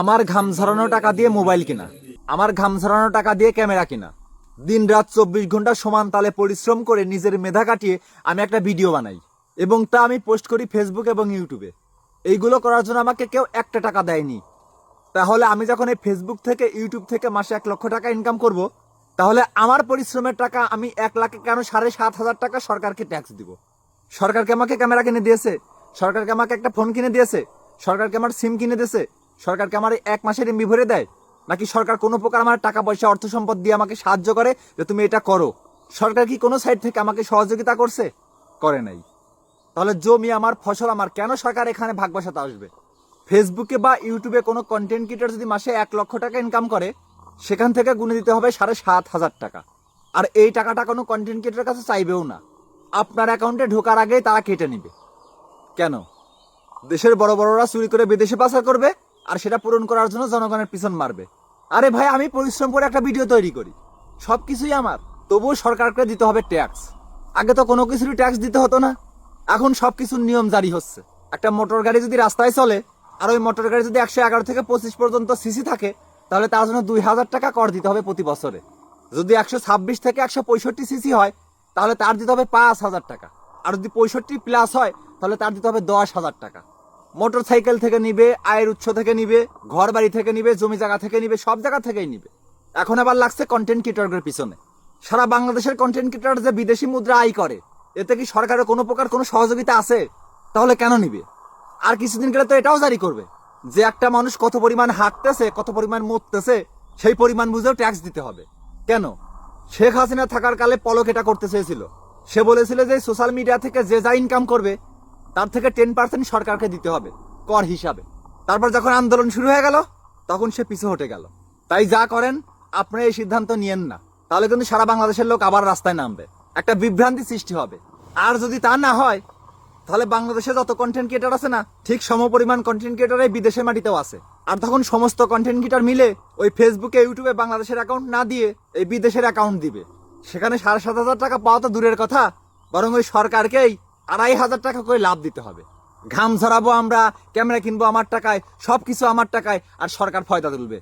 আমার ঘাম ঝরানো টাকা দিয়ে মোবাইল কিনা, আমার ঘাম ঝরানো টাকা দিয়ে ক্যামেরা কিনা, দিন রাত 24 ঘন্টা সমান তালে পরিশ্রম করে নিজের মেধা কাটিয়ে আমি একটা ভিডিও বানাই এবং তা আমি পোস্ট করি ফেসবুক এবং ইউটিউবে। এইগুলো করার জন্য আমাকে কেউ একটা টাকা দেয়নি। তাহলে আমি যখন এই ফেসবুক থেকে ইউটিউব থেকে মাসে 1 লক্ষ টাকা ইনকাম করব, তাহলে আমার পরিশ্রমের টাকা আমি 1 লাখে কেন 7,500 টাকা সরকারকে ট্যাক্স দিব? সরকারকে আমাকে ক্যামেরা কিনে দিয়েছে, সরকারকে আমাকে একটা ফোন কিনে দিয়েছে, সরকারকে আমার সিম কিনে দিয়েছে, সরকারকে আমার 1 মাসের এমবি ভরে দেয়, নাকি সরকার কোনো প্রকার আমার টাকা পয়সা অর্থ সম্পদ দিয়ে আমাকে সাহায্য করে যে তুমি এটা করো? সরকার কি কোনো সাইড থেকে আমাকে সহযোগিতা করছে? করে নাই। তাহলে জমি আমার, ফসল আমার, কেন সরকার এখানে ভাগ বসাতে আসবে? ফেসবুকে বা ইউটিউবে কোনো কন্টেন্ট ক্রিয়েটর যদি মাসে 1 লক্ষ টাকা ইনকাম করে, সেখান থেকে গুনে দিতে হবে 7,500 টাকা। আর এই টাকাটা কোনো কন্টেন্ট ক্রিয়েটরের কাছে চাইবেও না। আপনার অ্যাকাউন্টে ঢোকার আগেই তারা কেটে নিবে। কেন? দেশের বড় বড়রা চুরি করে বিদেশে পাচার করবে আর সেটা পূরণ করার জন্য জনগণের পিছন মারবে। আরে ভাই, আমি পরিশ্রম করে একটা ভিডিও তৈরি করি, সব কিছুই আমার, তবুও সরকারকে দিতে হবে ট্যাক্স। আগে তো কোনো কিছুরই ট্যাক্স দিতে হতো না, এখন সব কিছুর নিয়ম জারি হচ্ছে। একটা মোটর গাড়ি যদি রাস্তায় চলে আর ওই মোটর গাড়ি যদি 111 থেকে 25 পর্যন্ত সিসি থাকে, তাহলে তার জন্য 2,000 টাকা কর দিতে হবে প্রতি বছরে। যদি 126 থেকে 165 সিসি হয়, তাহলে তার দিতে হবে 5,000 টাকা। আর যদি 65+ হয়, তাহলে তার দিতে হবে 10,000 টাকা। মোটর সাইকেল থেকে নিবে, আয়ের উৎস থেকে নিবে, ঘর বাড়ি থেকে নিবে, জমি জায়গা থেকে নিবে, সব জায়গা থেকেই নিবে। এখন আবার লাগছে কন্টেন্ট ক্রিয়েটরদের পিছনে। সারা বাংলাদেশের কন্টেন্ট ক্রিয়েটর যে বিদেশি মুদ্রা আয় করে, এতে কি সরকারের কোনো প্রকার কোনো সহযোগিতা আছে? তাহলে কেন নিবে? আর কিছুদিন গেলে তো এটাও জারি করবে যে একটা মানুষ কত পরিমাণ হাঁটতেছে, কত পরিমাণ মরতেছে, সেই পরিমাণ বুঝেও ট্যাক্স দিতে হবে। কেন? শেখ হাসিনা থাকার কালে পলক এটা করতে চেয়েছিল। সে বলেছিল যে সোশ্যাল মিডিয়া থেকে যে যা ইনকাম করবে তার থেকে 10% সরকারকে দিতে হবে কর হিসাবে। তারপর যখন আন্দোলন শুরু হয়ে গেল, তখন সে পিছু হটে গেল। তাই যা করেন, আপনি এই সিদ্ধান্ত নিয়েন না, তাহলে কিন্তু সারা বাংলাদেশের লোক আবার রাস্তায় নামবে, একটা বিভ্রান্তি সৃষ্টি হবে। আর যদি তা না হয়, তাহলে বাংলাদেশে যত কন্টেন্ট ক্রিয়েটর আছে না, ঠিক সমপরিমাণ কন্টেন্ট ক্রিয়েটর এই বিদেশের মাটিতেও আছে। আর তখন সমস্ত কন্টেন্ট ক্রিয়েটর মিলে ওই ফেসবুকে ইউটিউবে বাংলাদেশের অ্যাকাউন্ট না দিয়ে এই বিদেশের অ্যাকাউন্ট দিবে। সেখানে 7,500 টাকা পাওয়া তো দূরের কথা, বরং ওই সরকারকেই 2,500 টাকা করে লাভ দিতে হবে। ঘাম ঝরাবো আমরা, ক্যামেরা কিনবো আমার টাকায়, সবকিছু আমার টাকায়, আর সরকার ফয়দা তুলবে।